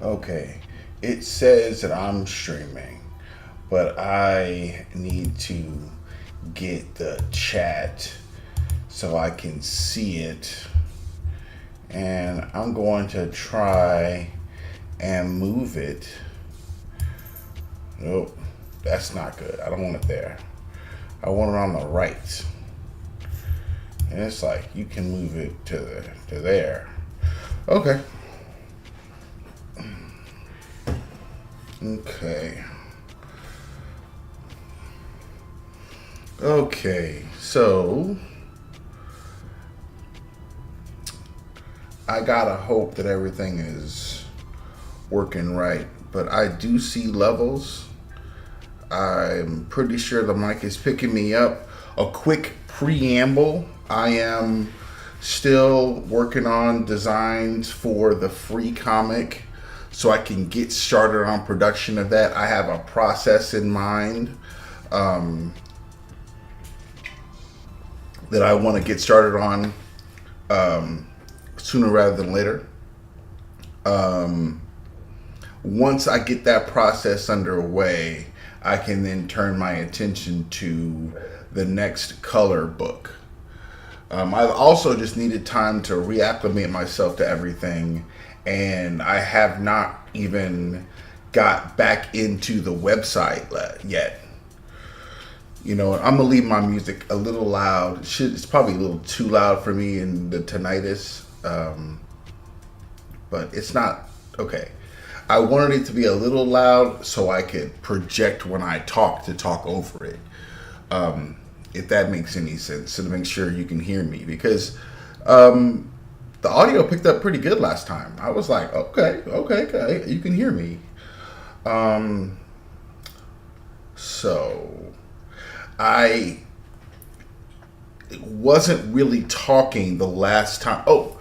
Okay. It says that I'm streaming, but I need to get the chat so I can see it. And I'm going to try and move it. Nope, that's not good. I don't want it there. I want it on the right. And it's like you can move it to there. Okay. Okay. Okay. So I gotta hope that everything is working right. But I do see levels. I'm pretty sure the mic is picking me up. A quick preamble. I am still working on designs for the free comic so I can get started on production of that. I have a process in mind um, that I want to get started on sooner rather than later. Um, Once I get that process underway, I can then turn my attention to the next color book. I also just needed time to reacclimate myself to everything, and I have not even got back into the website yet. You know, I'm gonna leave my music a little loud. It's probably a little too loud for me in the tinnitus, but it's not okay. I wanted it to be a little loud so I could project when I talk to talk over it. If that makes any sense, so to make sure you can hear me, because the audio picked up pretty good last time. I was like, okay, you can hear me. Um, so I wasn't really talking the last time. Oh,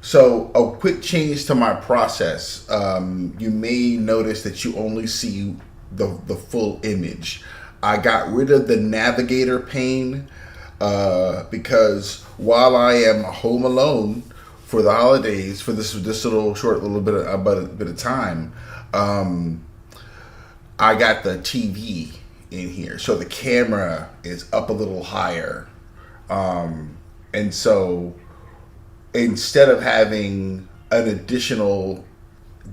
so a quick change to my process. You may notice that you only see the full image. I got rid of the navigator pane because while I am home alone for the holidays for this little short little bit of about a bit of time, I got the TV in here, so the camera is up a little higher, and so instead of having an additional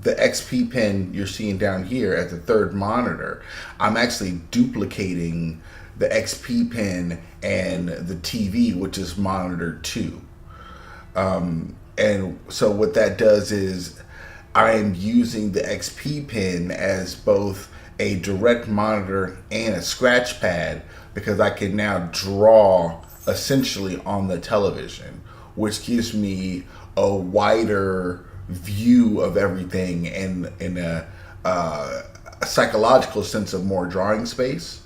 the XP pin you're seeing down here at the third monitor, I'm actually duplicating the XP pin and the TV, which is monitor 2. And so what that does is I am using the XP pin as both a direct monitor and a scratch pad because I can now draw essentially on the television, which gives me a wider view of everything and in a psychological sense of more drawing space.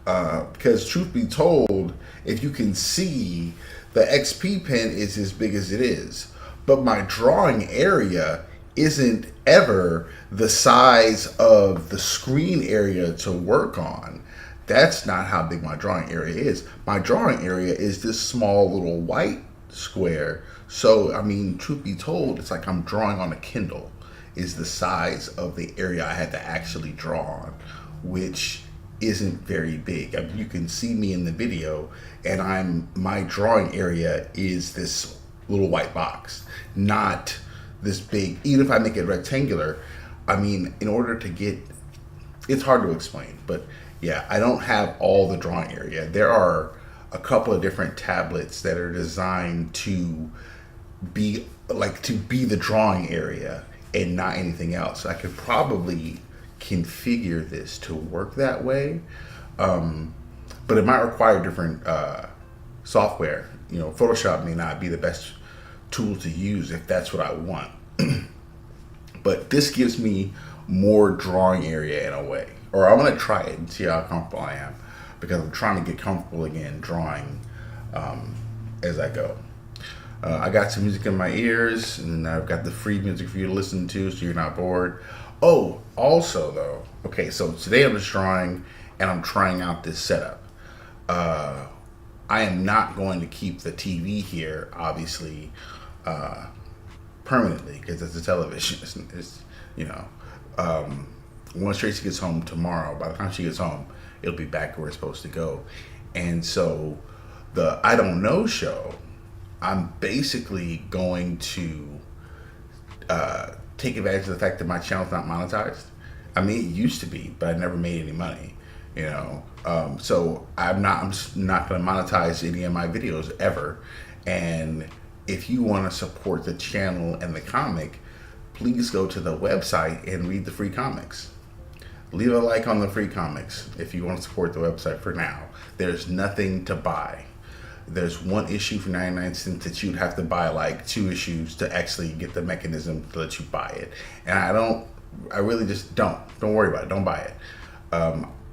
Because truth be told, if you can see, the XP pen is as big as it is, but my drawing area isn't ever the size of the screen area to work on. That's not how big my drawing area is. My drawing area is this small little white square. So, I mean, truth be told, it's like I'm drawing on a Kindle, is the size of the area I had to actually draw on, which isn't very big. I mean, you can see me in the video, and my drawing area is this little white box, not this big. Even if I make it rectangular, I mean, in order to get, it's hard to explain, but yeah, I don't have all the drawing area. There are a couple of different tablets that are designed to be the drawing area and not anything else. I could probably configure this to work that way, but it might require different software. You know, Photoshop may not be the best tool to use if that's what I want. But this gives me more drawing area in a way. Or I'm going to try it and see how comfortable I am, because I'm trying to get comfortable again drawing as I go. I got some music in my ears, and I've got the free music for you to listen to so you're not bored. Oh, also though, okay, so today I'm just drawing and I'm trying out this setup. I am not going to keep the TV here, obviously, permanently because it's a television. It's you know, once Tracy gets home tomorrow, by the time she gets home, it'll be back where it's supposed to go. And so the I Don't Know show, I'm basically going to take advantage of the fact that my channel's not monetized. I mean, it used to be, but I never made any money. You know, so I'm just not going to monetize any of my videos ever. And if you want to support the channel and the comic, please go to the website and read the free comics. Leave a like on the free comics if you want to support the website for now. There's nothing to buy. There's one issue for 99 cents that you'd have to buy like 2 issues to actually get the mechanism to let you buy it. And I really just don't worry about it. Don't buy it.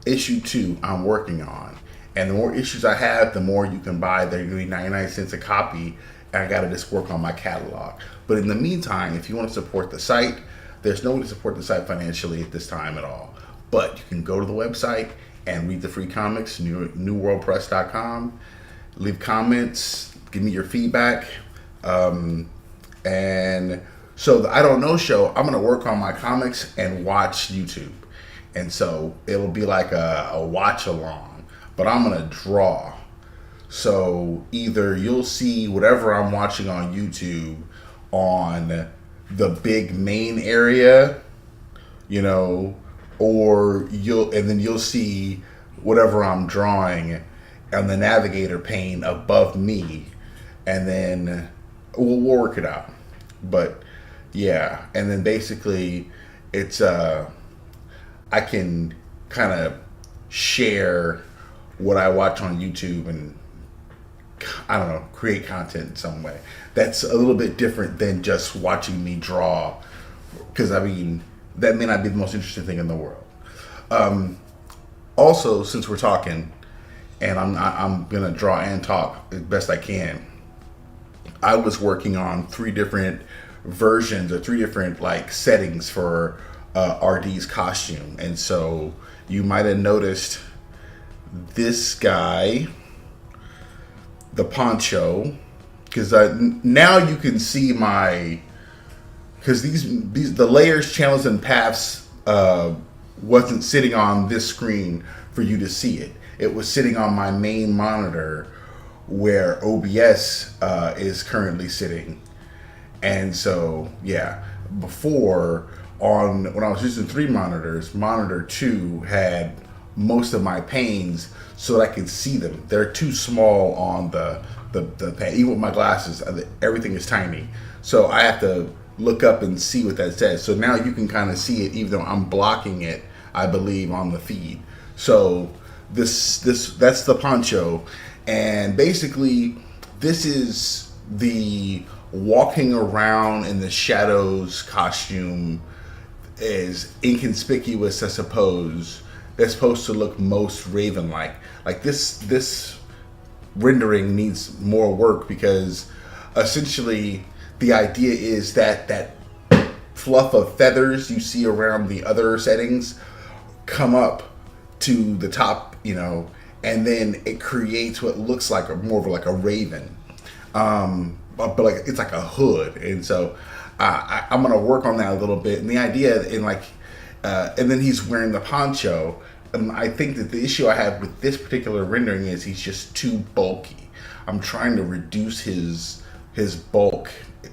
Issue 2 I'm working on. And the more issues I have, the more you can buy. They're going to be 99 cents a copy. And I got to just work on my catalog. But in the meantime, if you want to support the site, there's no way to support the site financially at this time at all. But you can go to the website and read the free comics, NuWorldPress.com. Leave comments, give me your feedback. And so the I Don't Know show, I'm going to work on my comics and watch YouTube. And so it'll be like a watch along, but I'm going to draw. So either you'll see whatever I'm watching on YouTube on the big main area, you know, or you'll see whatever I'm drawing on the navigator pane above me, and then we'll work it out. But yeah, and then basically it's I can kind of share what I watch on YouTube and, I don't know, create content in some way. That's a little bit different than just watching me draw, because I mean, that may not be the most interesting thing in the world. Also, since we're talking, and I'm gonna draw and talk as best I can, I was working on 3 different versions or 3 different like settings for RD's costume. And so you might have noticed this guy, the poncho, because now you can see because the layers, channels, and paths wasn't sitting on this screen for you to see it. It was sitting on my main monitor where OBS is currently sitting. And so yeah, before, when I was using 3 monitors, monitor 2 had most of my panes so that I could see them. They're too small on the pan. Even with my glasses, everything is tiny. So I have to look up and see what that says. So now you can kind of see it, even though I'm blocking it, I believe, on the feed. So that's the poncho. And basically, this is the walking around in the shadows costume, is inconspicuous, I suppose. That's supposed to look most Raven-like. Like this rendering needs more work, because essentially the idea is that fluff of feathers you see around the other settings come up to the top, you know, and then it creates what looks like more of like a raven, but like it's like a hood. And so I'm gonna work on that a little bit. And the idea, and then he's wearing the poncho. And I think that the issue I have with this particular rendering is he's just too bulky. I'm trying to reduce his bulk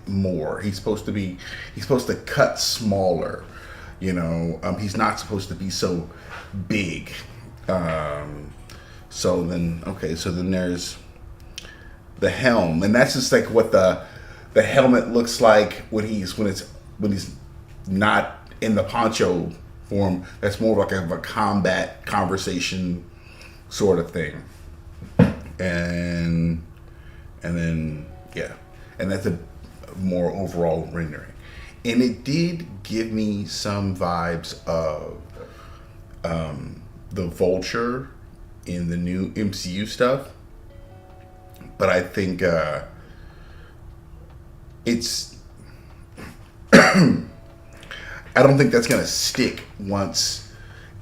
more. He's supposed to cut smaller. You know, he's not supposed to be so big. So then there's the helm, and that's just like what the helmet looks like when he's not in the poncho form. That's more like a combat conversation sort of thing. And then yeah, and that's a more overall rendering. And it did give me some vibes of the Vulture in the new MCU stuff. But I think it's I don't think that's gonna stick once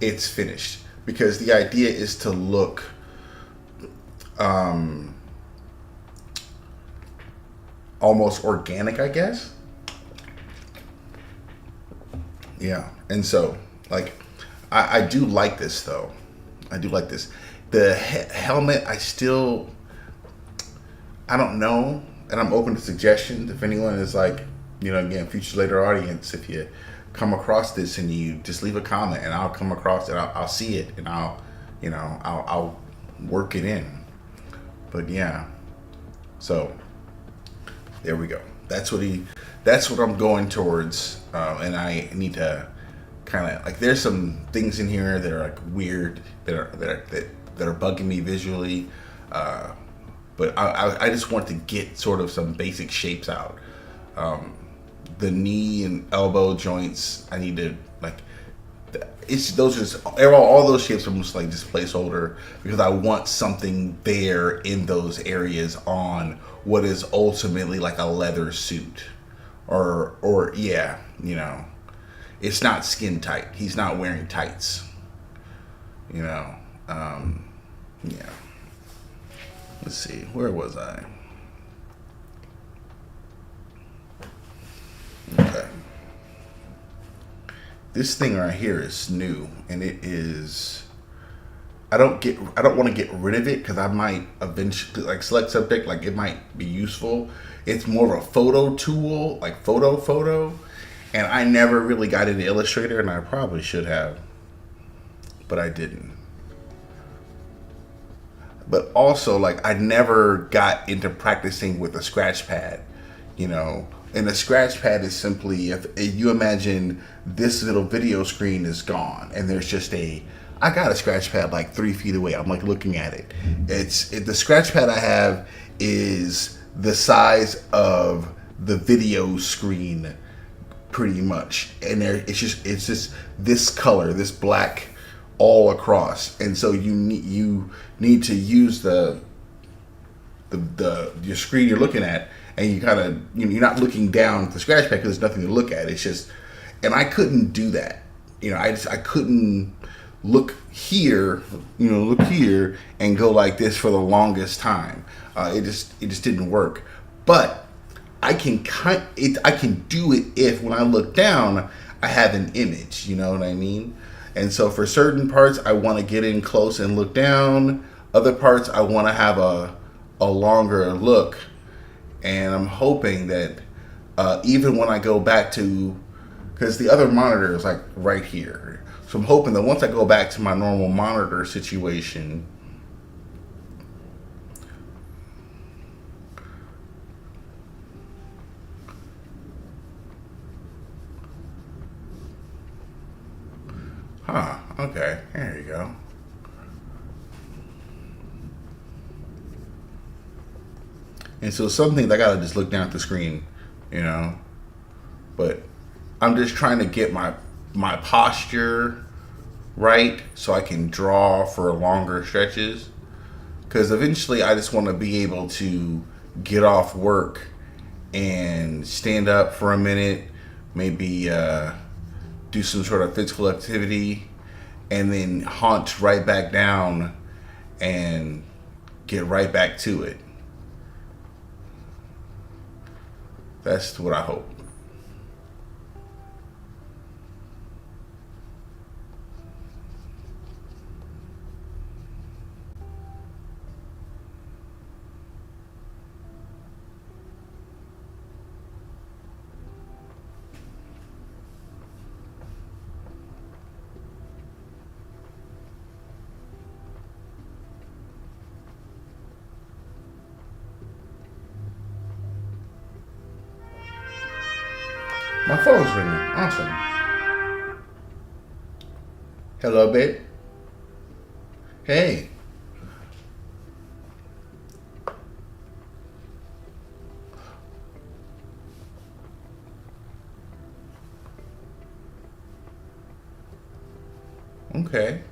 it's finished, because the idea is to look almost organic, I guess. Yeah, and so like I do like this though. I do like this. The helmet, I don't know, and I'm open to suggestions. If anyone is like, again, future later audience, if you come across this and you just leave a comment, and I'll come across it, I'll see it, and I'll work it in. But yeah, so there we go. That's what I'm going towards, and I need to kind of like. There's some things in here that are like weird that are bugging me visually, but I just want to get sort of some basic shapes out. The knee and elbow joints, I need to like. It's those just all those shapes are just like just placeholder because I want something there in those areas on what is ultimately like a leather suit, or yeah, it's not skin tight. He's not wearing tights, yeah. Let's see, where was I? Okay. This thing right here is new, and it is. I don't want to get rid of it because I might eventually like select subject. Like it might be useful. It's more of a photo tool, like photo, and I never really got into Illustrator, and I probably should have, but I didn't. But also, like I never got into practicing with a scratch pad, And a scratch pad is simply if you imagine this little video screen is gone and there's just I got a scratch pad like 3 feet away. I'm like looking at it. The scratch pad I have is the size of the video screen pretty much. And it's just this color, this black all across. And so you need to use your screen you're looking at, and you kind of you're not looking down at the scratch pad because there's nothing to look at. It's just, and I couldn't do that. I couldn't look here, and go like this for the longest time. It just didn't work. But I can I can do it if when I look down I have an image. You know what I mean? And so for certain parts I want to get in close and look down. Other parts I want to have a longer look. And I'm hoping that even when I go back to, because the other monitor is like right here. So I'm hoping that once I go back to my normal monitor situation, okay, there you go. And so some things I gotta just look down at the screen, But I'm just trying to get my posture right so I can draw for longer stretches. Because eventually I just want to be able to get off work and stand up for a minute, maybe do some sort of physical activity, and then haunch right back down and get right back to it. That's what I hope. My phone's ringing. Awesome. Hello, babe. Hey. Okay.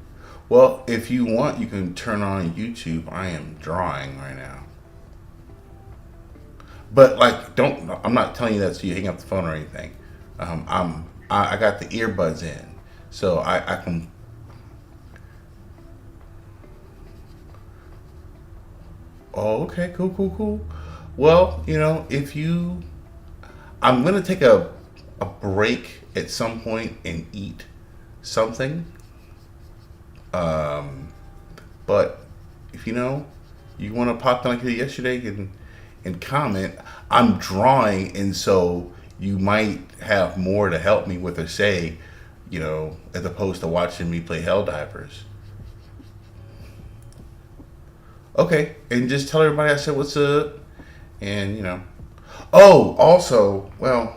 Well, if you want, you can turn on YouTube. I am drawing right now. But like, don't. I'm not telling you that so you hang up the phone or anything. I got the earbuds in, so I can. Oh, okay, cool. Well, if you, I'm gonna take a break at some point and eat something. But if you want to pop in like you did yesterday and comment, I'm drawing, and so you might have more to help me with or say, as opposed to watching me play Helldivers. Okay, and just tell everybody I said what's up, and Oh, also, well,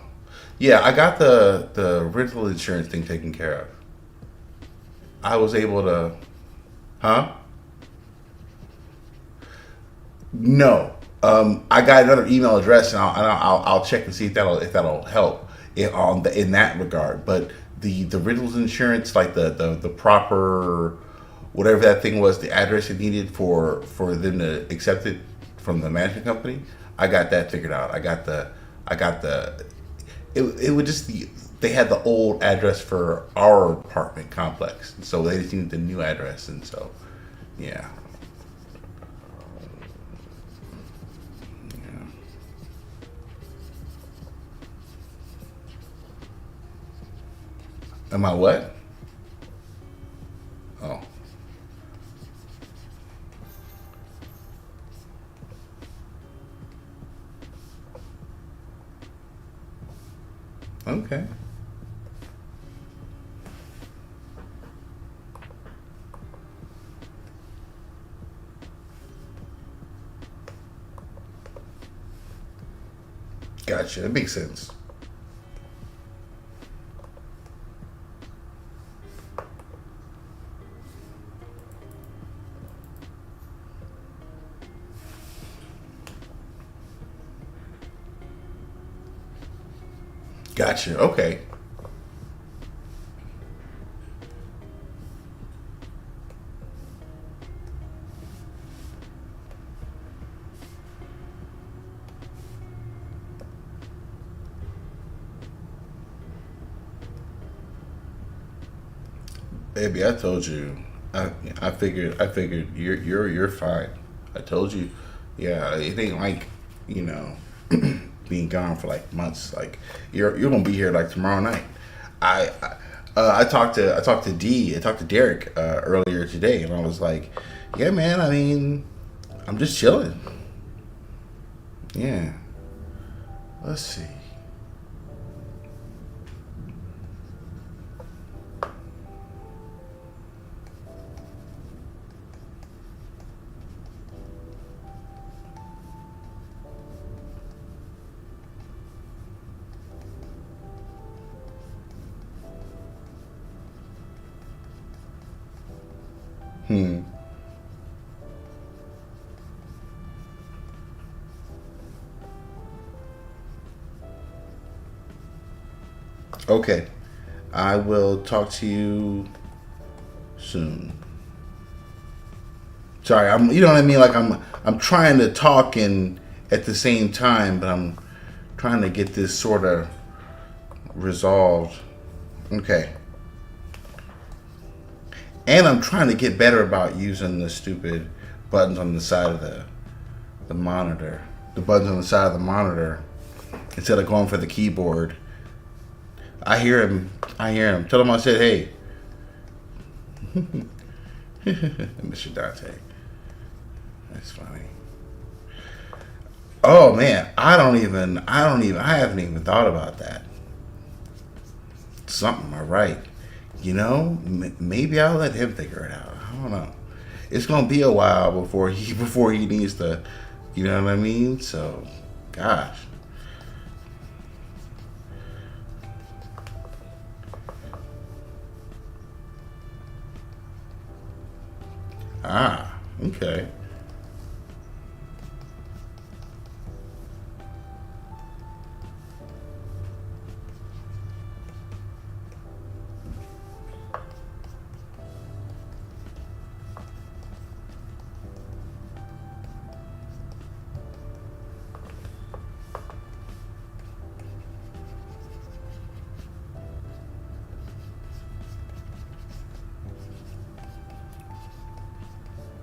yeah, I got the rental insurance thing taken care of. I was able to, huh? No. I got another email address, and I'll check and see if that'll help in that regard. But the rentals insurance, like the proper whatever that thing was, the address it needed for them to accept it from the management company, I got that figured out. I got the it would just they had the old address for our apartment complex, so they just needed the new address, and so yeah. Yeah. Am I what? Oh, okay. Gotcha. It makes sense. Gotcha. Okay. Baby, I told you. I figured you're fine. I told you. Yeah, it ain't like, you know, being gone for like months. Like you're gonna be here like tomorrow night. I talked to Derek earlier today, and I was like, yeah, man. I mean, I'm just chilling. Yeah. Let's see. Hmm. Okay. I will talk to you soon. Sorry, you know what I mean? Like I'm trying to talk and at the same time, but I'm trying to get this sort of resolved. Okay. And I'm trying to get better about using the stupid buttons on the side of the monitor. The buttons on the side of the monitor instead of going for the keyboard. I hear him. I hear him. Tell him I said, hey, Mr. Dante. That's funny. Oh man, I haven't even thought about that. Something, all right. Maybe I'll let him figure it out. I don't know. It's gonna be a while before he needs to, you know what I mean? So, gosh. Ah, okay.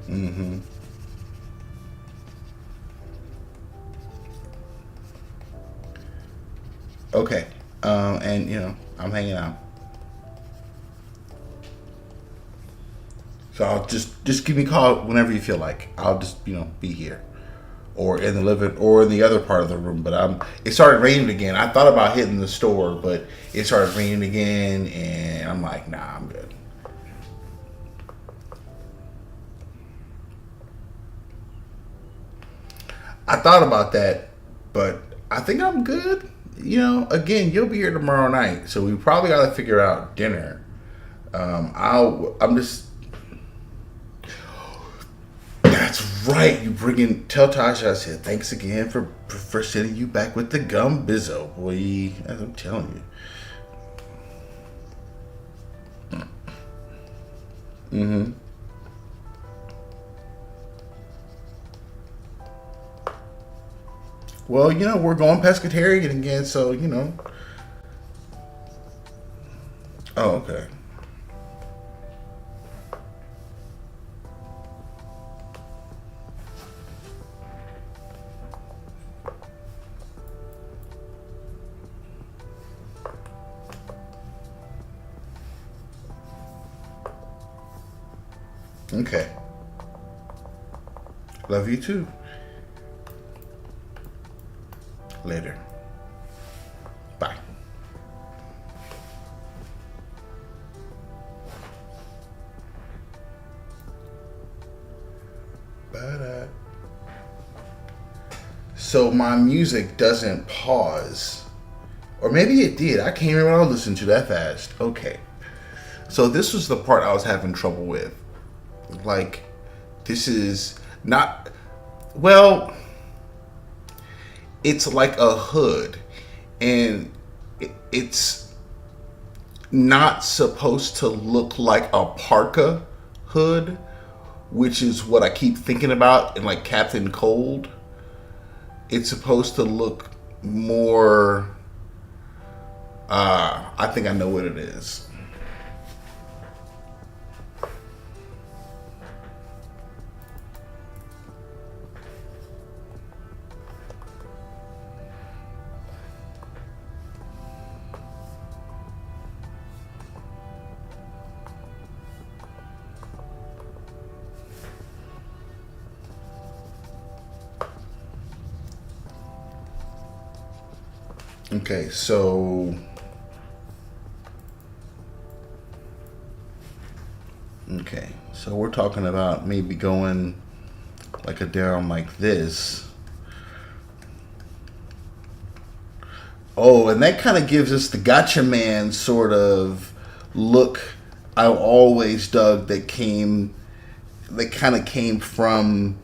Mm-hmm. Okay. And and I'm hanging out. So I'll just give me a call whenever you feel like. I'll just be here, or in the living, or in the other part of the room. But it started raining again. I thought about hitting the store, but it started raining again, and I'm like, nah, I'm good. I thought about that, but I think I'm good. Again, you'll be here tomorrow night, so we probably got to figure out dinner. I'm just. That's right. You bring in. Tell Tasha I said thanks again for sending you back with the gum bizzo, boy. As I'm telling you. Mm-hmm. Well, we're going pescatarian again, so Oh, okay. Okay. Love you too. Later. Bye. Bye. So my music doesn't pause. Or maybe it did. I can't remember what I listened to that fast. Okay. So this was the part I was having trouble with. Like, this is not. Well, it's like a hood. And it's not supposed to look like a parka hood, which is what I keep thinking about in like Captain Cold. It's supposed to look more. I think I know what it is. Okay, so we're talking about maybe going like a down like this. Oh, and that kind of gives us the Gotcha Man sort of look I always dug that kind of came from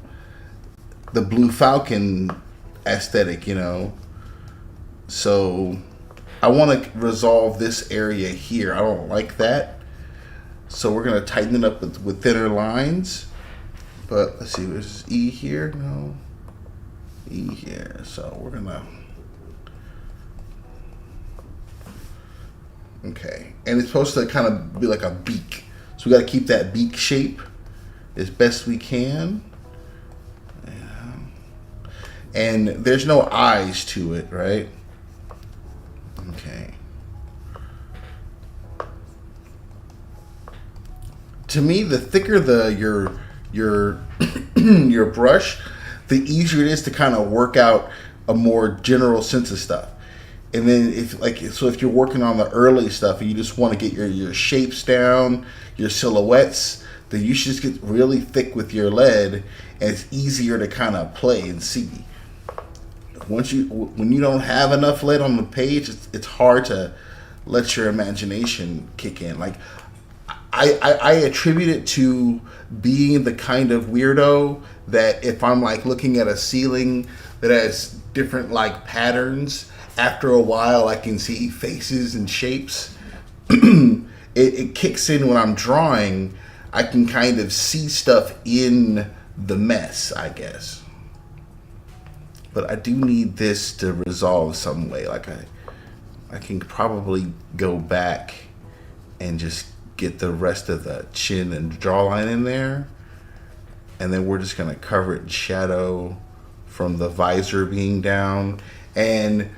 the Blue Falcon aesthetic, So I want to resolve this area here. I don't like that. So we're going to tighten it up with thinner lines. But let's see, is E here? No. E here. So we're going to... Okay. And it's supposed to kind of be like a beak. So we got to keep that beak shape as best we can. And there's no eyes to it, right? Okay. To me, the thicker your your brush, the easier it is to kind of work out a more general sense of stuff. And then if you're working on the early stuff and you just want to get your shapes down, your silhouettes, then you should just get really thick with your lead, and it's easier to kind of play and see. When you don't have enough lead on the page, it's hard to let your imagination kick in. Like I attribute it to being the kind of weirdo that if I'm like looking at a ceiling that has different like patterns, after a while I can see faces and shapes. It kicks in when I'm drawing. I can kind of see stuff in the mess, I guess. But I do need this to resolve some way. Like I can probably go back and just get the rest of the chin and jawline in there. And then we're just going to cover it in shadow from the visor being down. And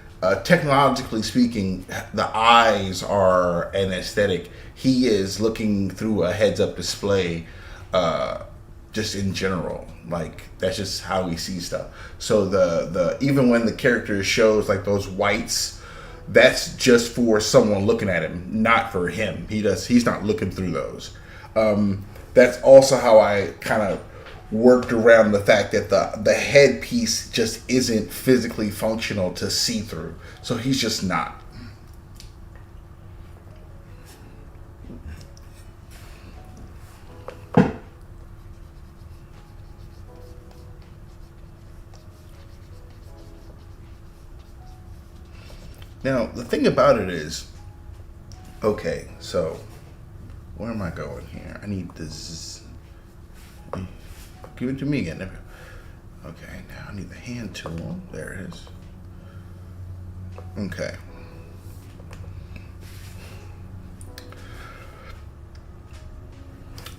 technologically speaking, the eyes are an aesthetic. He is looking through a heads-up display, just in general. Like that's just how he sees stuff. So the even when the character shows like those whites, that's just for someone looking at him, not for him. He's not looking through those. That's also how I kind of worked around the fact that the headpiece just isn't physically functional to see through. So he's just not. Now, the thing about it is, okay, so where am I going here? I need this. Give it to me again. Okay, now I need the hand tool. There it is. Okay.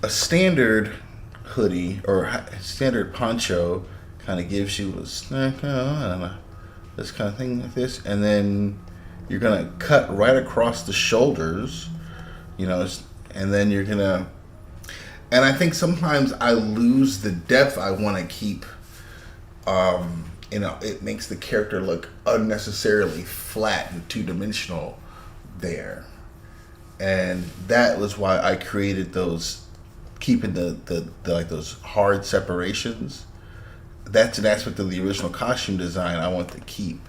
A standard hoodie or standard poncho kind of gives you this kind of thing like this, and then you're gonna cut right across the shoulders, and then you're gonna. And I think sometimes I lose the depth I want to keep. It makes the character look unnecessarily flat and two-dimensional there. And that was why I created those, keeping the like those hard separations. That's an aspect of the original costume design I want to keep,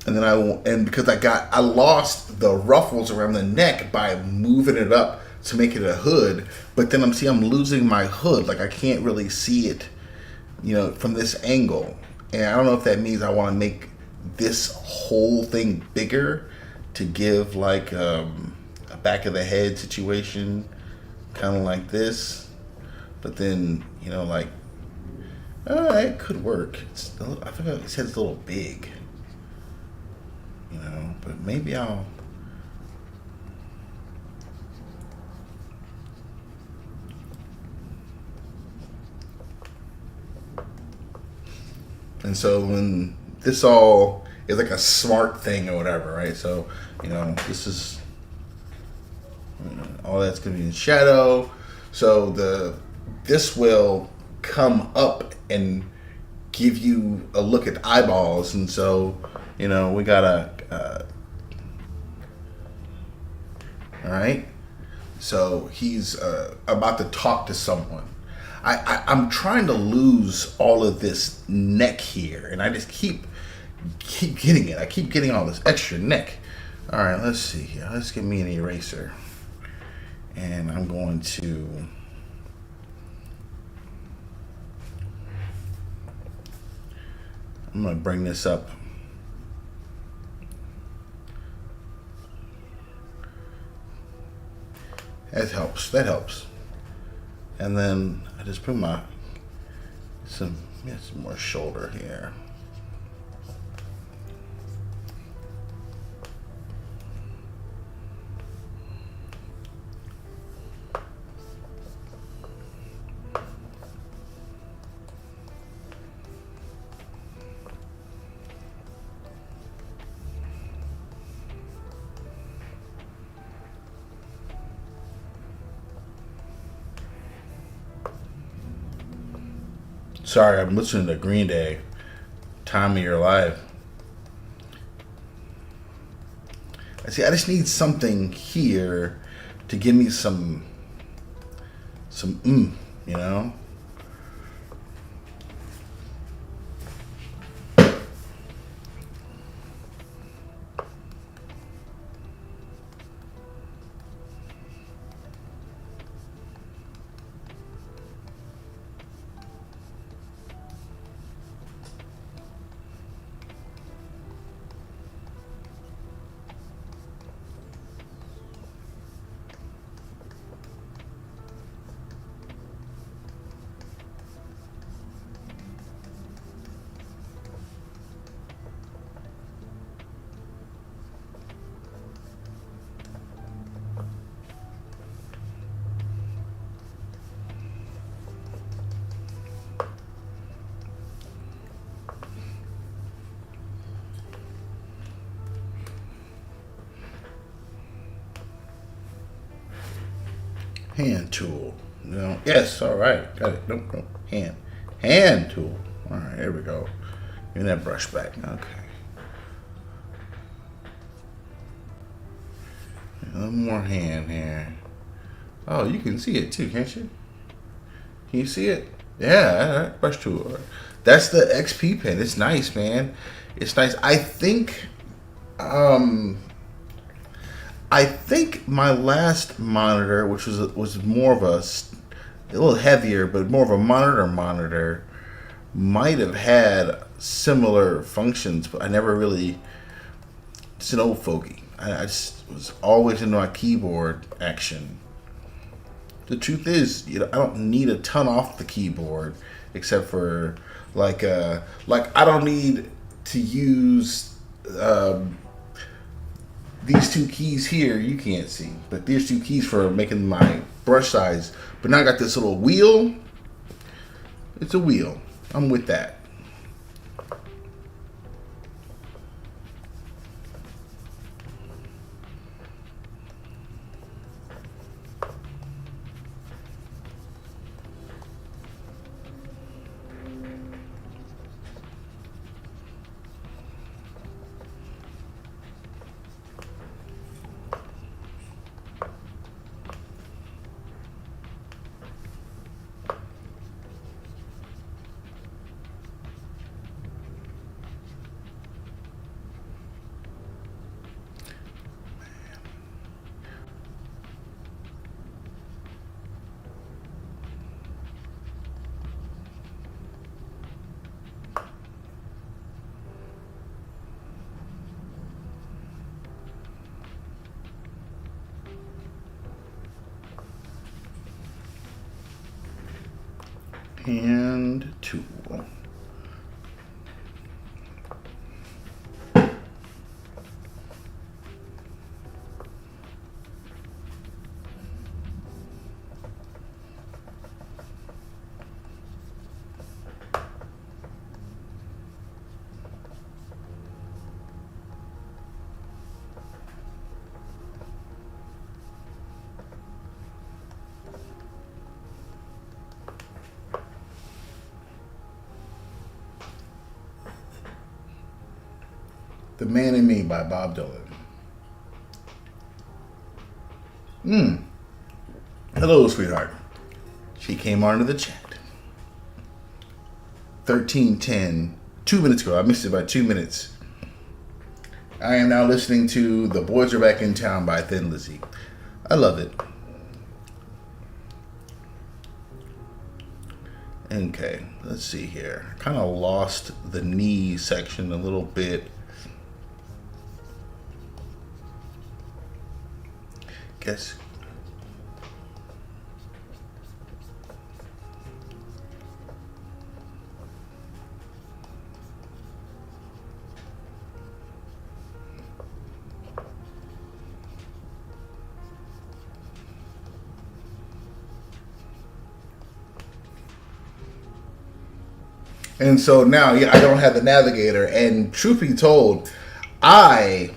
And then because I lost the ruffles around the neck by moving it up to make it a hood, but then I'm losing my hood. Like I can't really see it, from this angle. And I don't know if that means I want to make this whole thing bigger to give like a back of the head situation, kind of like this. But then, it could work. I think his head's a little big. But maybe I'll. And so when this all is like a smart thing or whatever, right? So, this is all that's going to be in shadow. So this will come up and give you a look at the eyeballs. And so, we gotta. All right. So he's about to talk to someone. I'm trying to lose all of this neck here, and I just keep getting it. I keep getting all this extra neck. All right, let's see here. Let's get me an eraser, and I'm going to. I'm going to bring this up. That helps. And then I just put some more shoulder here. Sorry, I'm listening to Green Day. Time of Your Life. I just need something here to give me some Hand tool. No. Yes. All right. Got it. Nope. Nope. Hand tool. All right. There we go. Give me that brush back. Okay. A little more hand here. Oh, you can see it too, can't you? Can you see it? Yeah. Brush tool. That's the XP pen. It's nice, man. It's nice. I think my last monitor, which was more of a little heavier, but more of a monitor, might have had similar functions, but I never really. It's an old fogey. I just was always into my keyboard action. The truth is, I don't need a ton off the keyboard, except for like I don't need to use. These two keys here you can't see, but these two keys for making my brush size. But now I got this little wheel. It's a wheel. I'm with that. Hand tool. The Man in Me by Bob Dylan. Hello, sweetheart. She came onto the chat. 13:10, 2 minutes ago. I missed it by 2 minutes. I am now listening to The Boys Are Back in Town by Thin Lizzy. I love it. Okay, let's see here. Kind of lost the knee section a little bit. Guess. And so now, I don't have the navigator. And truth be told, I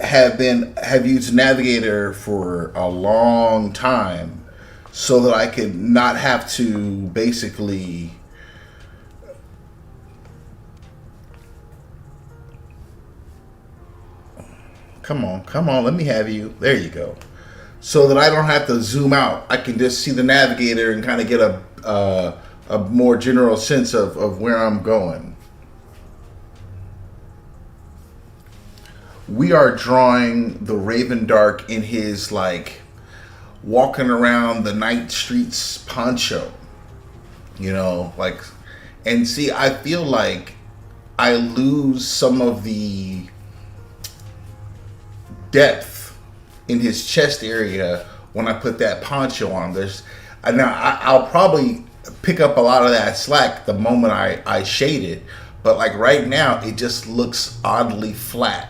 have used Navigator for a long time, so that I could not have to basically come on, let me have you. There you go. So that I don't have to zoom out. I can just see the navigator and kind of get a more general sense of where I'm going. We are drawing the Ravendark in his walking around the night streets poncho. And see, I feel like I lose some of the depth in his chest area when I put that poncho on. I'll probably pick up a lot of that slack the moment I shade it, but right now it just looks oddly flat.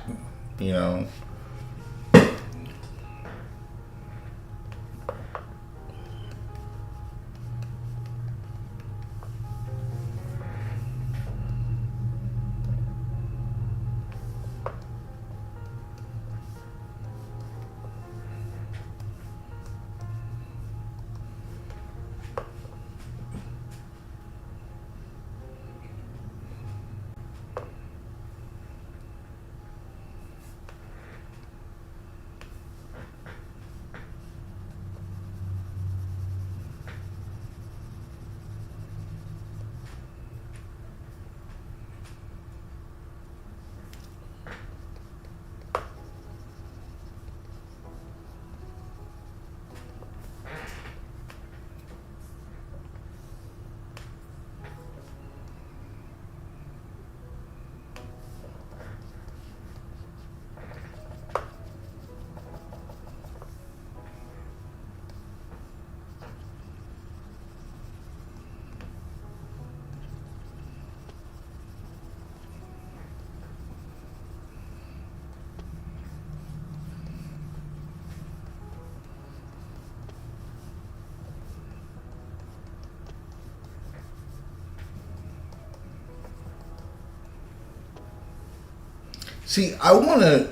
See, I want to.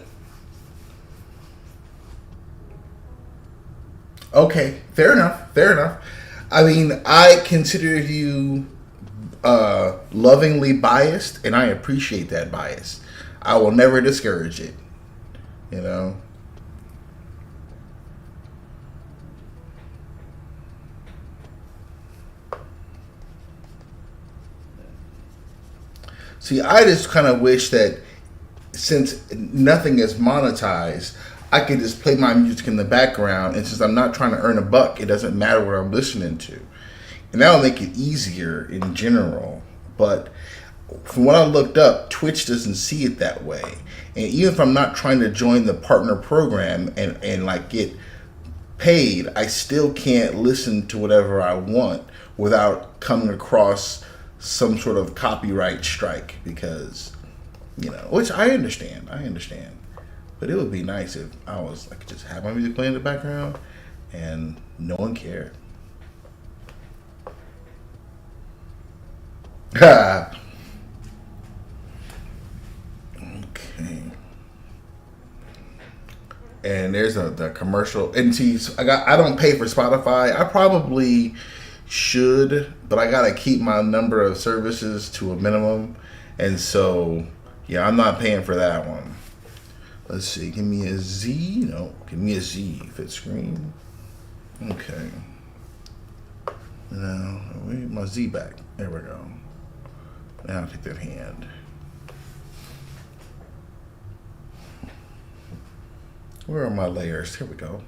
Okay, fair enough. Fair enough. I mean, I consider you lovingly biased, and I appreciate that bias. I will never discourage it. You know. See, I just kind of wish that since nothing is monetized, I could just play my music in the background, and since I'm not trying to earn a buck, it doesn't matter what I'm listening to, and that'll make it easier in general. But from what I looked up, Twitch doesn't see it that way. And even if I'm not trying to join the partner program and like get paid, I still can't listen to whatever I want without coming across some sort of copyright strike because, which I understand. I understand. But it would be nice if I could just have my music playing in the background and no one cared. Okay. And there's the commercial. And see, I don't pay for Spotify. I probably should, but I gotta keep my number of services to a minimum, and so yeah, I'm not paying for that one. Let's see. Give me a Z. No, give me a Z. Fit screen. Okay. Now, where's my Z back? There we go. Now I'll take that hand. Where are my layers? Here we go.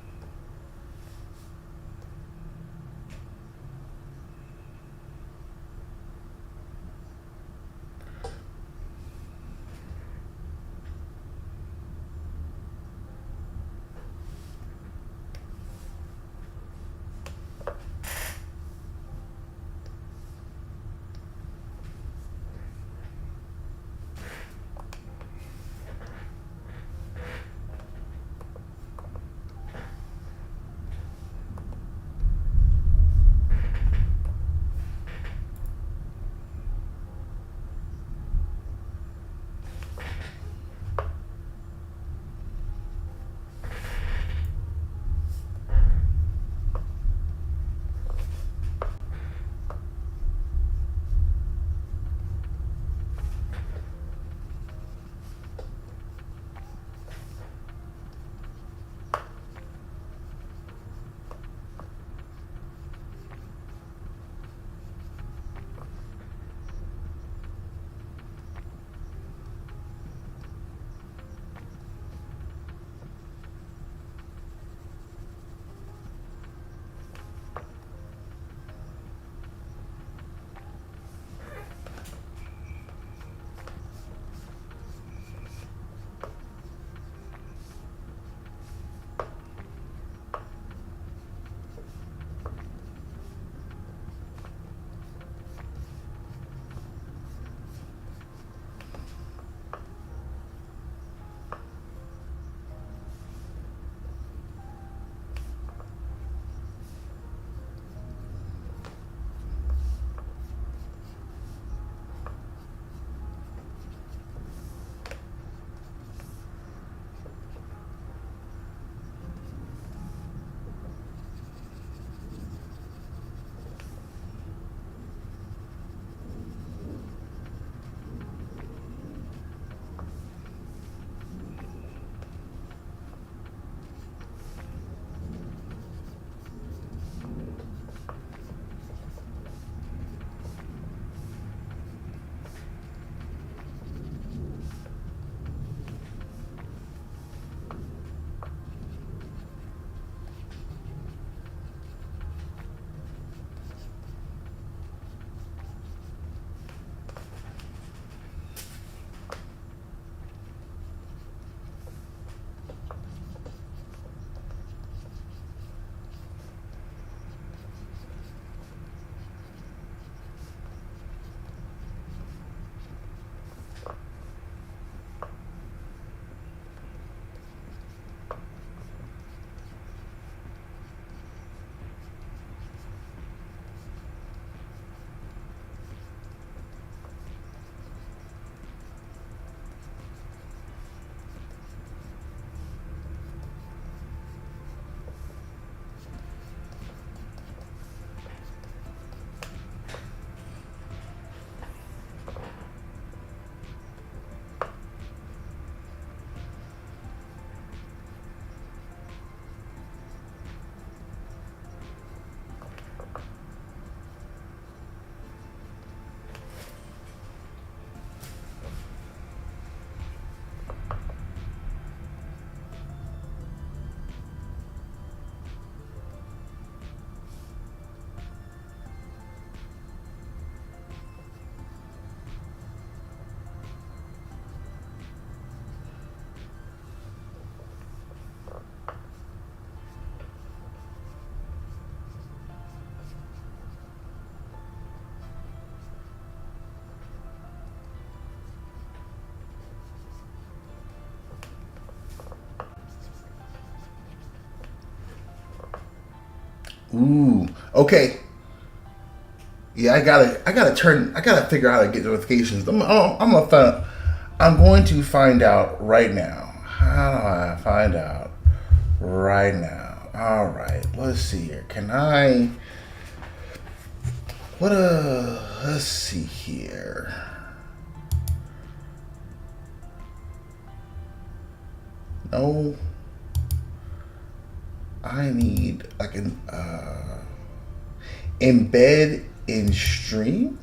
Ooh. Okay. Yeah, I gotta figure out how to get notifications. I'm going to find out right now. How do I find out right now? All right, let's see here. Can I? Let's see here. No, I need like an embed in stream.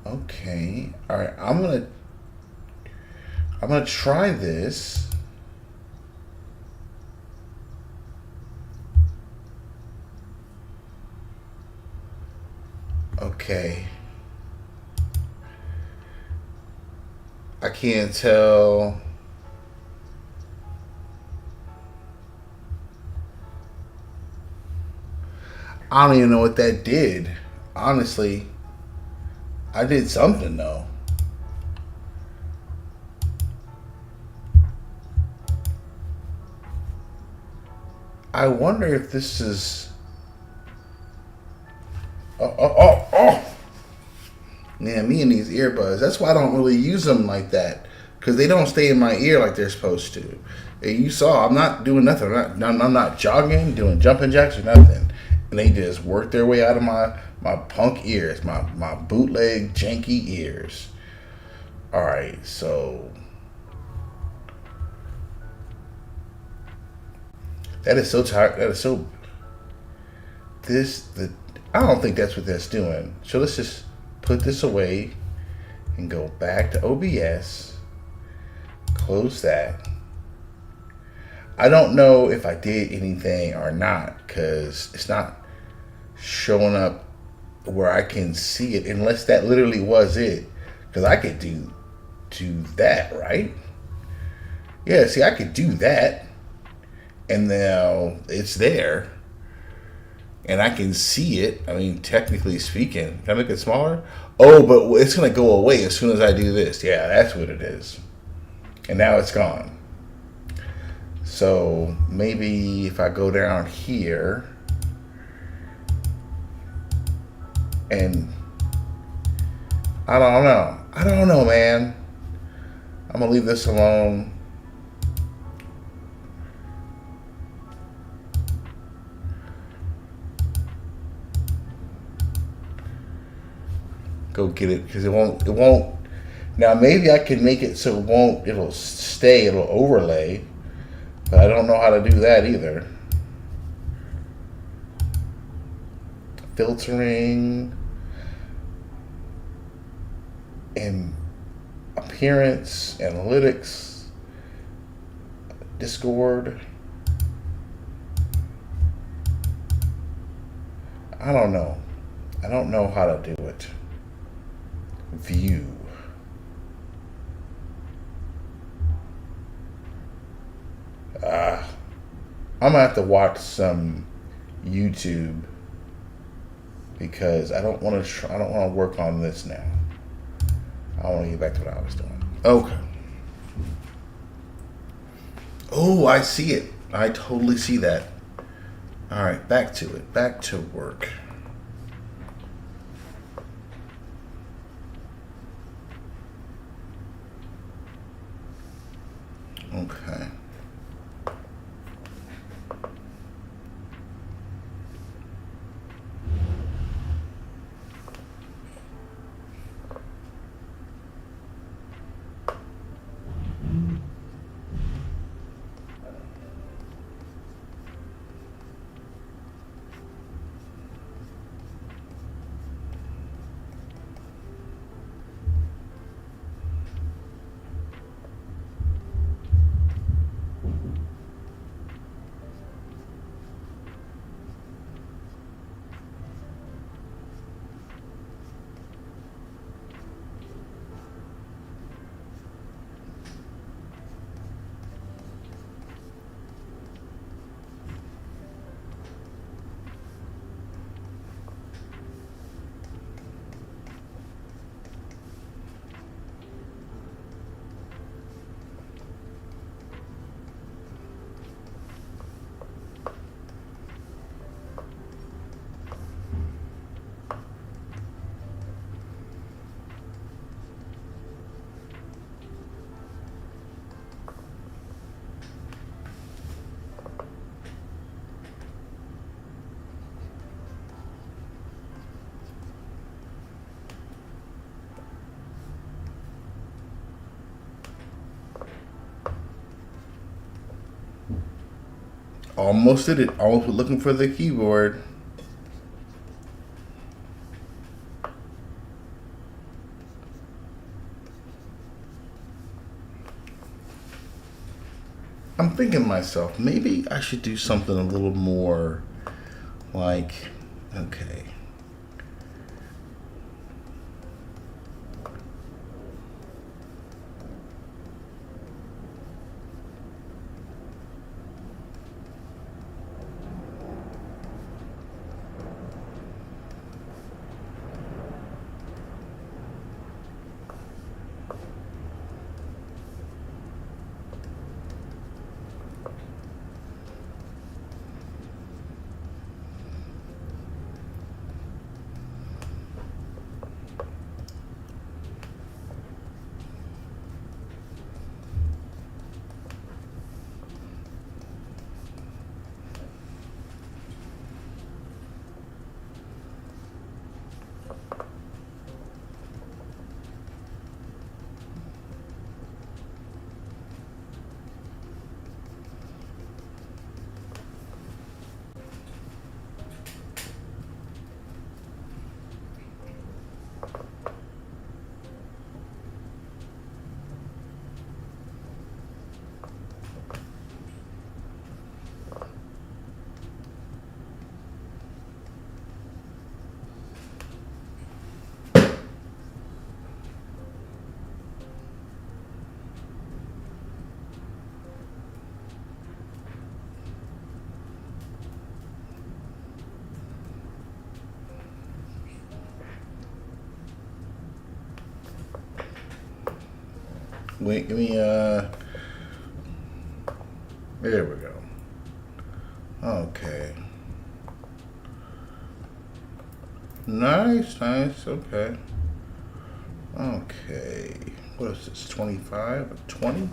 Okay. All right. I'm gonna try this. Okay. I can't tell. I don't even know what that did. Honestly, I did something though. I wonder if this is. Oh. Man, me and these earbuds. That's why I don't really use them like that. Because they don't stay in my ear like they're supposed to. And you saw, I'm not doing nothing. I'm not jogging, doing jumping jacks or nothing. And they just work their way out of my punk ears, my bootleg, janky ears. Alright, so. That is so tired. That is so. I don't think that's what that's doing. So let's just put this away and go back to OBS. Close that. I don't know if I did anything or not because it's not showing up where I can see it unless that literally was it. Because I could do that, right? Yeah, see, I could do that. And now it's there. And I can see it. I mean, technically speaking. Can I make it smaller? Oh, but it's going to go away as soon as I do this. Yeah, that's what it is. And now it's gone. So maybe if I go down here and I don't know, man. I'm going to leave this alone. Go get it because it won't. Now maybe I can make it so it'll stay, it'll overlay, but I don't know how to do that either. Filtering and appearance, analytics, Discord. I don't know. I don't know how to do it. View. I'm gonna have to watch some YouTube because I don't want to work on this now. I want to get back to what I was doing. Okay. Oh, I see it. I totally see that. All right, back to it. Back to work. Okay. Almost did it. Almost looking for the keyboard. I'm thinking to myself, maybe I should do something a little more like, okay. Wait, give me there we go. Okay. Nice, nice, okay. Okay. What is this, 25 or 20?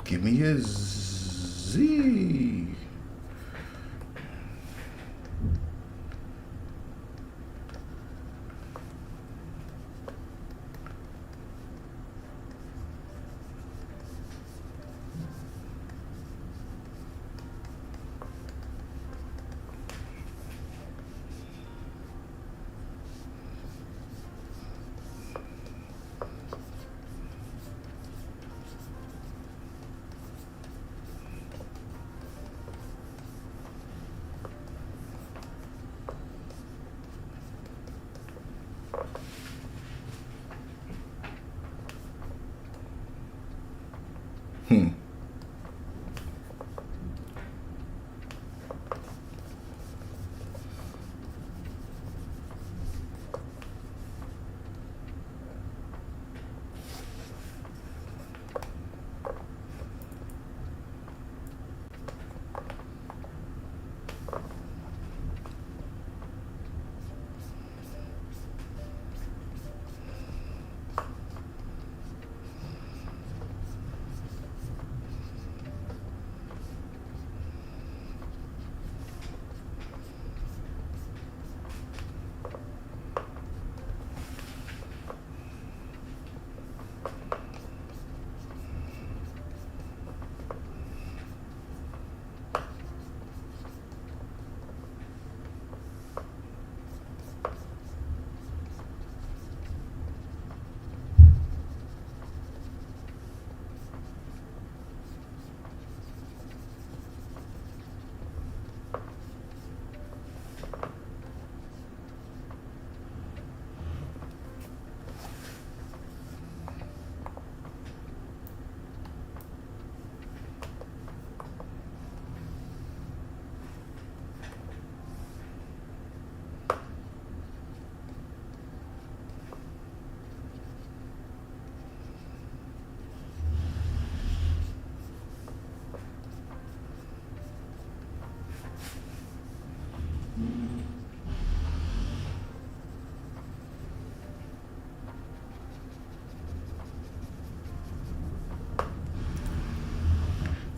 Give me a Z.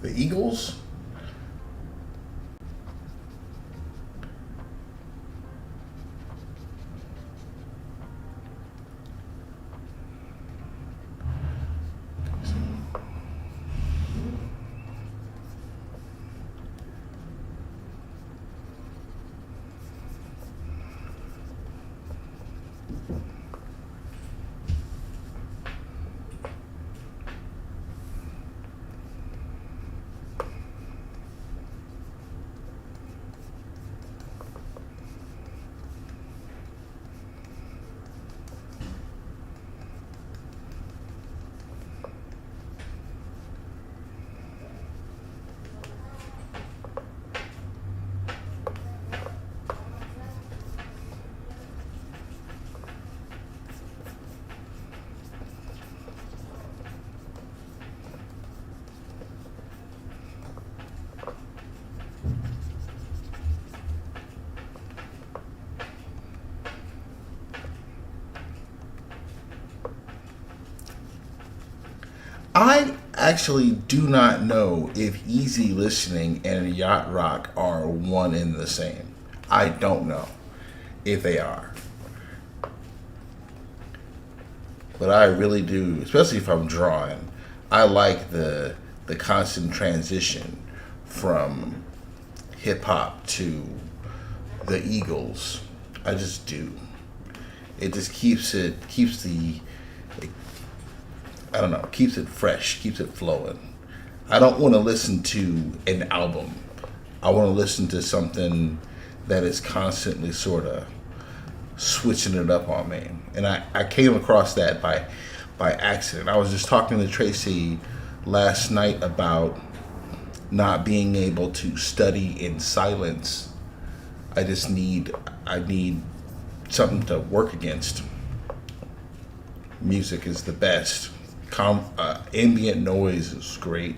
The Eagles. I actually do not know if easy listening and yacht rock are one and the same. I don't know if they are. But I really do, especially if I'm drawing. I like the constant transition from hip hop to the Eagles. I just do. It just keeps the I don't know, keeps it fresh, keeps it flowing. I don't want to listen to an album. I want to listen to something that is constantly sort of switching it up on me. And I came across that by accident. I was just talking to Tracy last night about not being able to study in silence. I need something to work against. Music is the best. Ambient noise is great.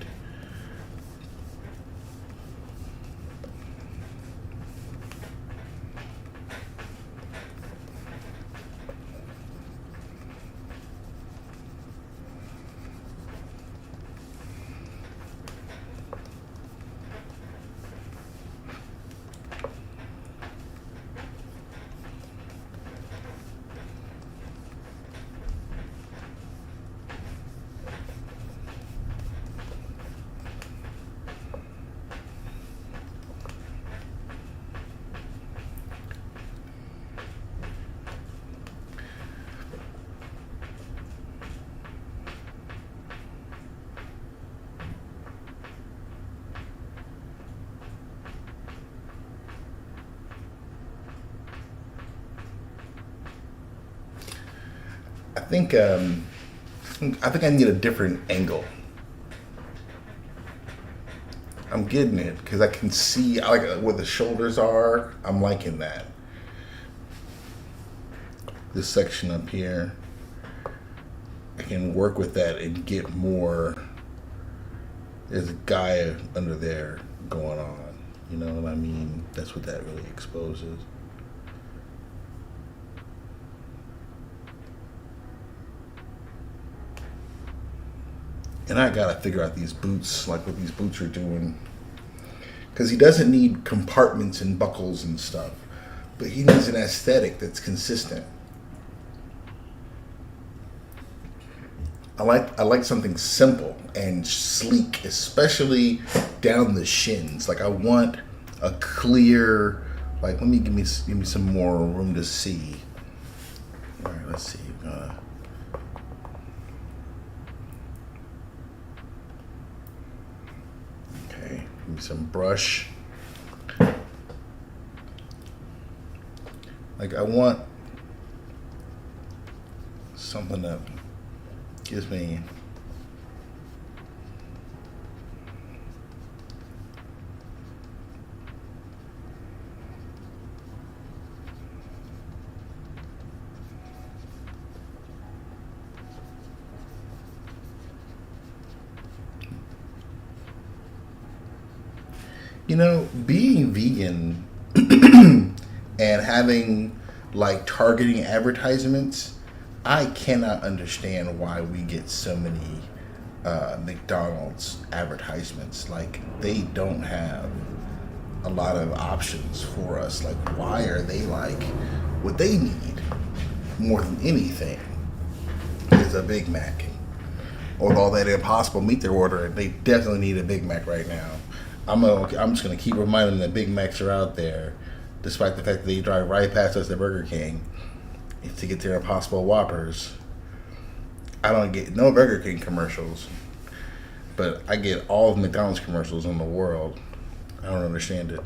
I think I think I need a different angle. I'm getting it because I can see I like where the shoulders are. I'm liking that. This section up here, I can work with that and get more. There's a guy under there going on. You know what I mean? That's what that really exposes. And I gotta figure out these boots, like what these boots are doing. Because he doesn't need compartments and buckles and stuff. But he needs an aesthetic that's consistent. I like something simple and sleek, especially down the shins. Like I want a clear, like let me give me some more room to see. All right, let's see. Okay, give me some brush. Like I want something that gives me being vegan and having like targeting advertisements, I cannot understand why we get so many McDonald's advertisements. Like they don't have a lot of options for us. Like why are they like what they need more than anything is a Big Mac. Although that Impossible meat they're ordering, they definitely need a Big Mac right now. I'm just gonna keep reminding them that Big Macs are out there, despite the fact that they drive right past us at Burger King. to get their Impossible Whoppers. I don't get no Burger King commercials, but I get all of McDonald's commercials in the world. I don't understand it.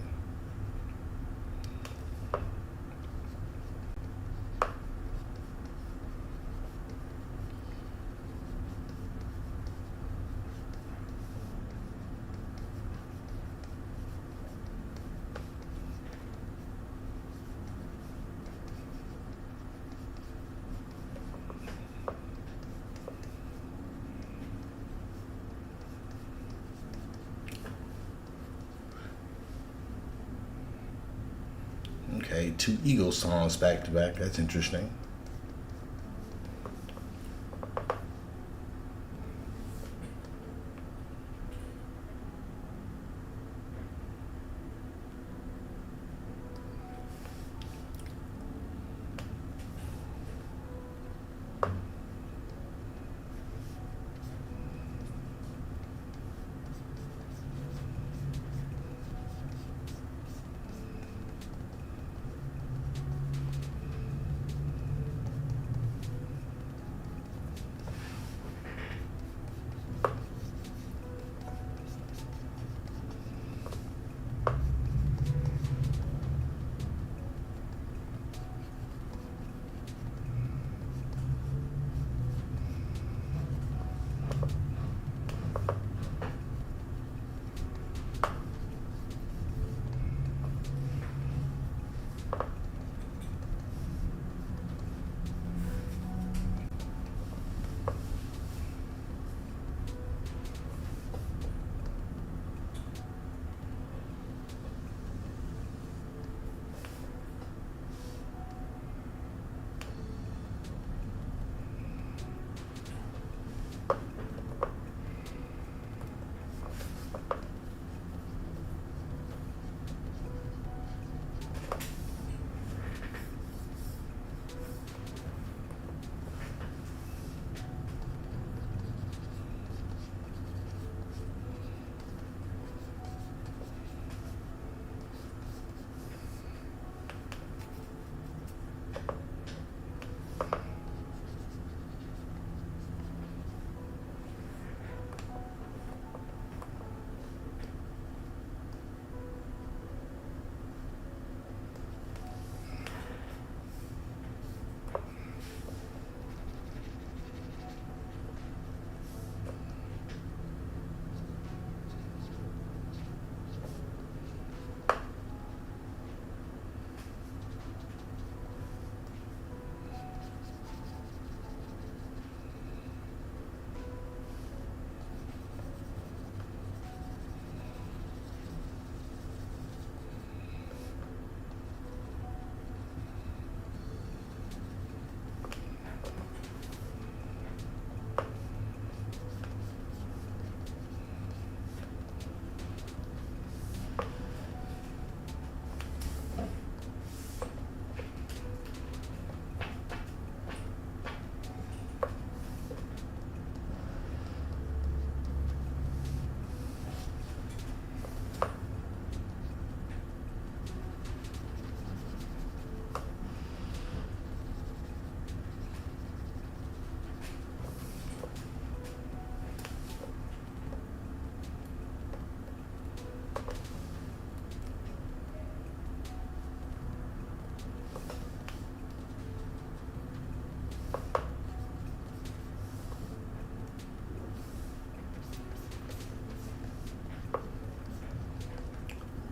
Okay, two Eagles songs back to back. That's interesting.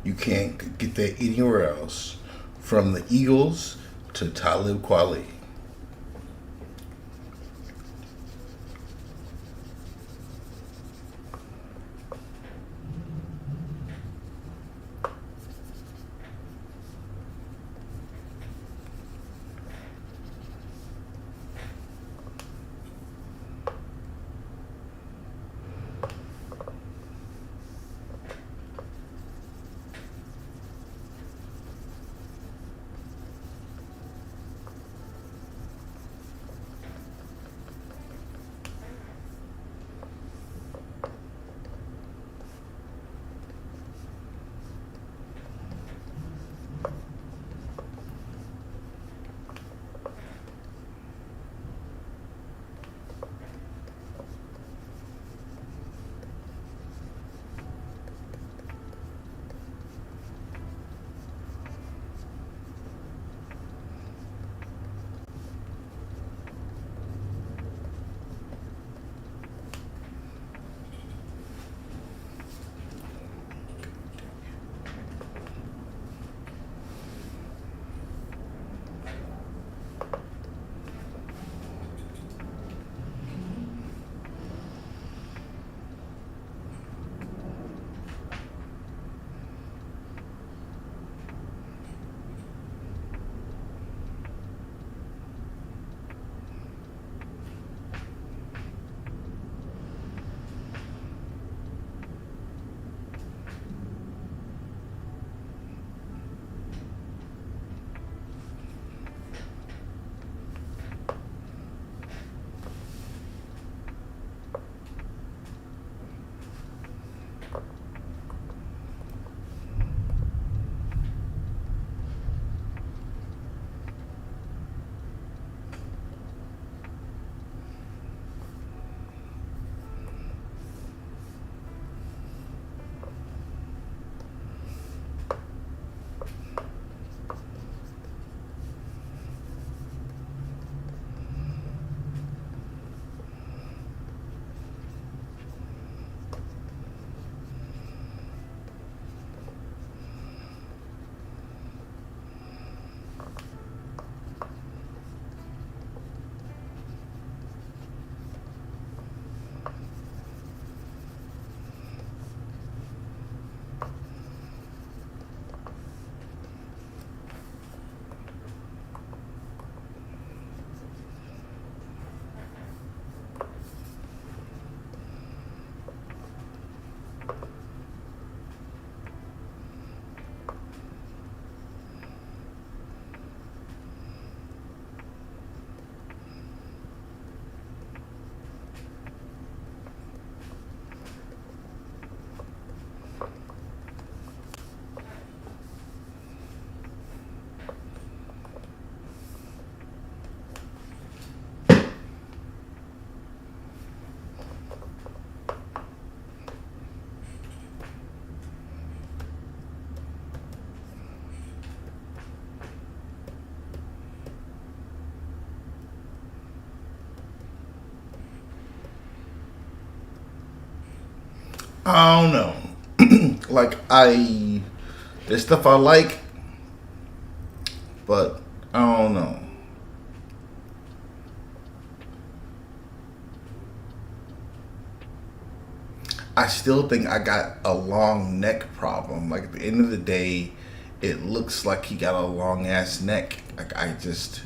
You can't get that anywhere else. From the Eagles to Talib Kweli. I don't know. Like there's stuff I like, but I don't know. I still think I got a long neck problem. Like at the end of the day, it looks like he got a long ass neck. Like I just,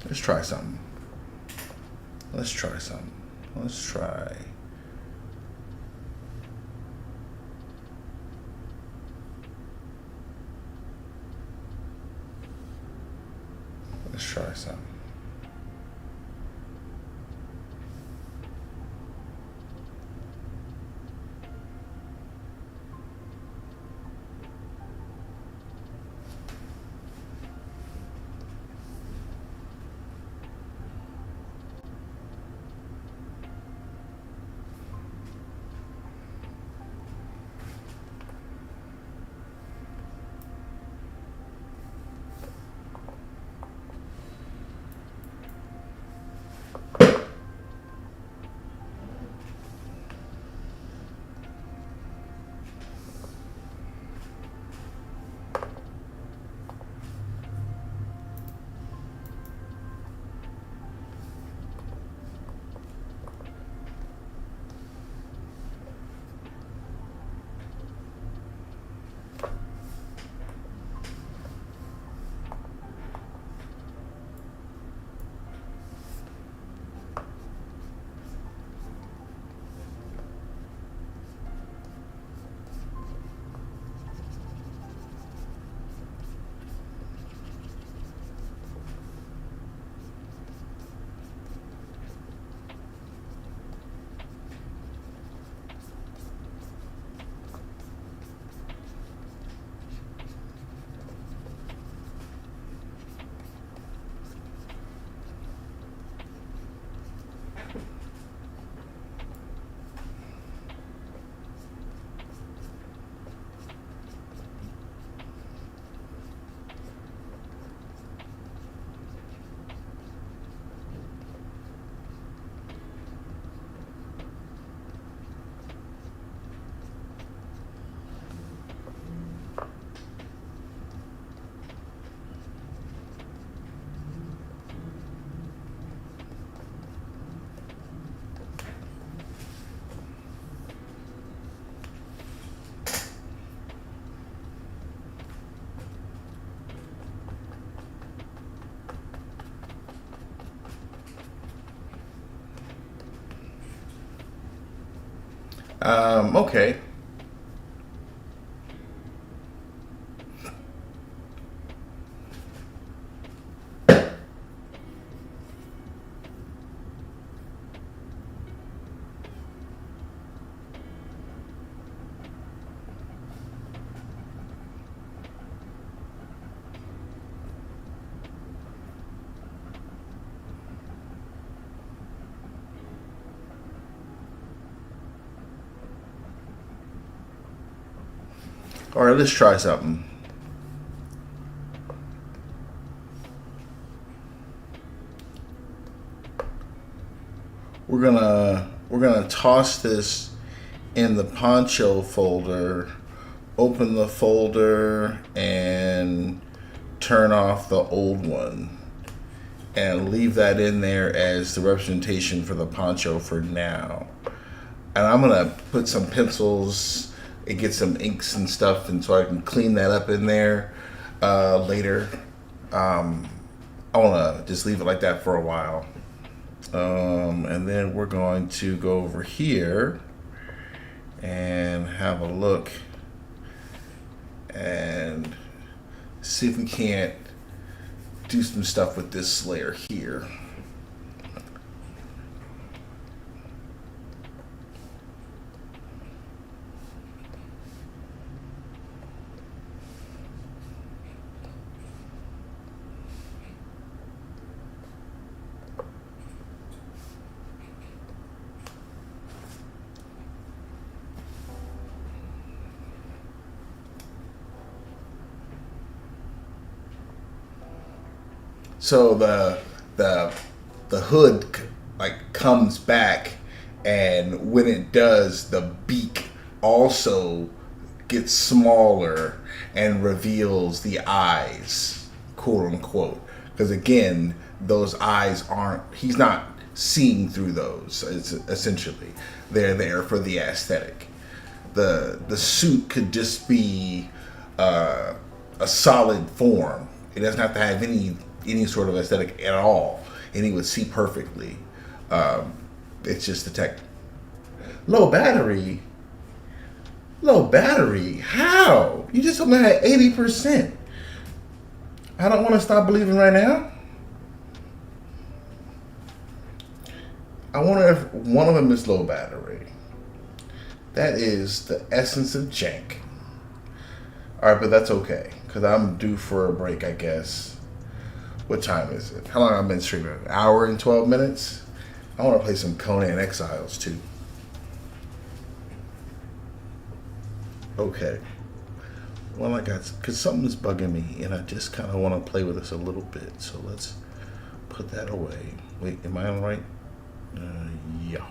let's try something. Let's try something. Let's try. Let's try something. Okay. All right, let's try something. We're gonna toss this in the poncho folder. Open the folder and turn off the old one, and leave that in there as the representation for the poncho for now. And I'm gonna put some pencils and get some inks and stuff, and so I can clean that up in there later. I want to just leave it like that for a while, and then we're going to go over here and have a look and see if we can't do some stuff with this layer here. So the the hood like comes back, and when it does, the beak also gets smaller and reveals the eyes, quote unquote. Because again, those eyes aren't. He's not seeing through those. It's essentially they're there for the aesthetic. The suit could just be a solid form. It doesn't have to have any sort of aesthetic at all, and he would see perfectly. Um, it's just the tech. Low battery. Low battery. How? You just only had 80%. I don't want to stop believing right now. I wonder if one of them is low battery. That is the essence of jank. All right, but that's okay because I'm due for a break, I guess. What time is it? How long have I been streaming? An hour and 12 minutes? I want to play some Conan Exiles too. Okay. Well, I got, because something's bugging me and I just kind of want to play with this a little bit. So let's put that away. Wait, am I on right? Yeah.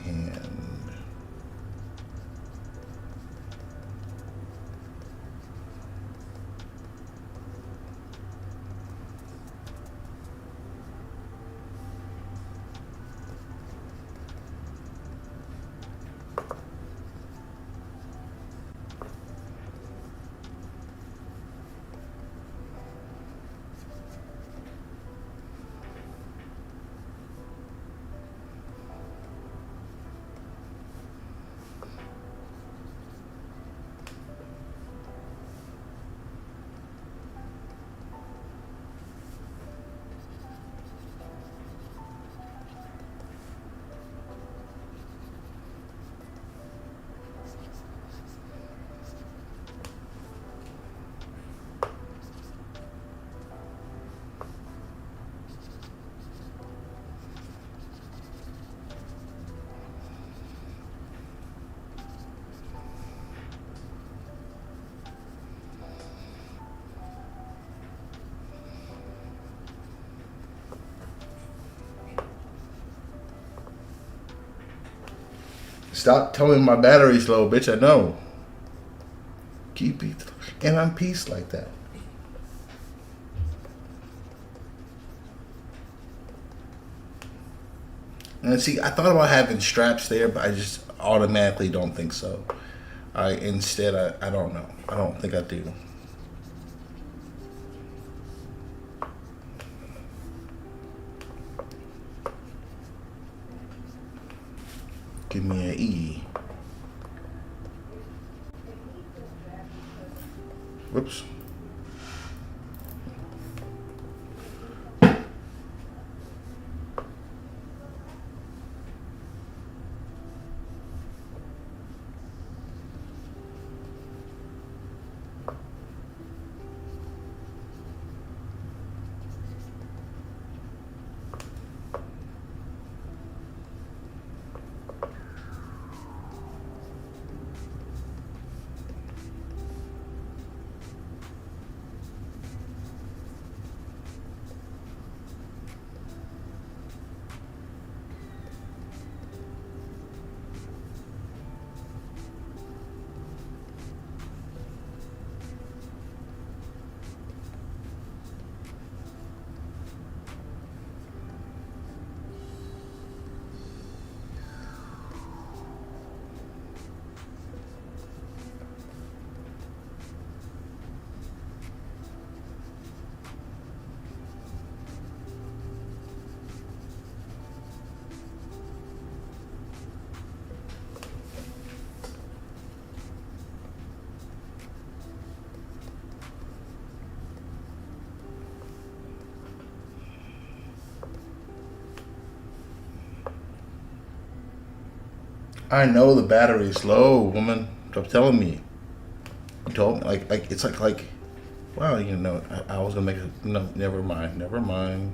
And stop telling me my battery's low, bitch. I know. Keep it. And I'm peace like that. And see, I thought about having straps there, but I just automatically don't think so. I don't know. I don't think I do. Give me an E. Whoops. I know the battery's low, woman. Stop telling me. You told me like it's like wow, you know, I was gonna make a no, never mind. Never mind.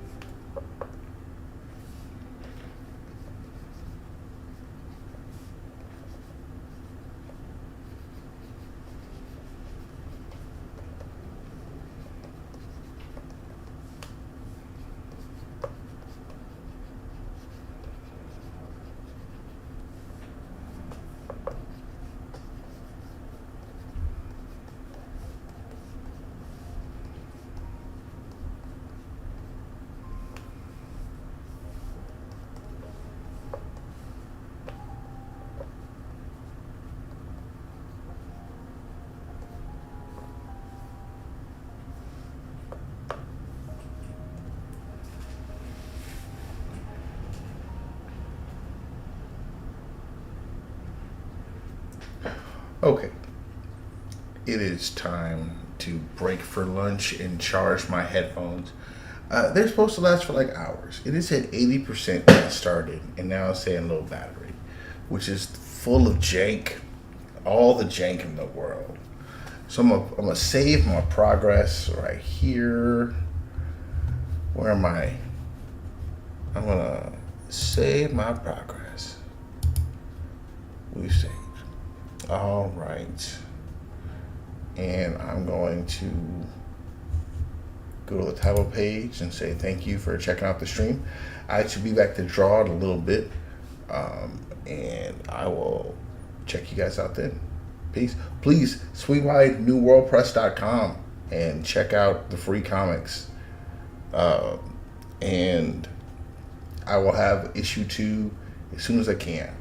Okay, it is time to break for lunch and charge my headphones. They're supposed to last for like hours. It is at 80% when I started, and now it's saying low battery, which is full of jank, all the jank in the world. So I'm gonna save my progress right here. Where am I? I'm gonna save my progress. We saved. All right. And I'm going to go to the title page and say thank you for checking out the stream. I should be back to draw in a little bit. And I will check you guys out then. Peace. Please swing by NuWorldPress.com and check out the free comics. And I will have issue 2 as soon as I can.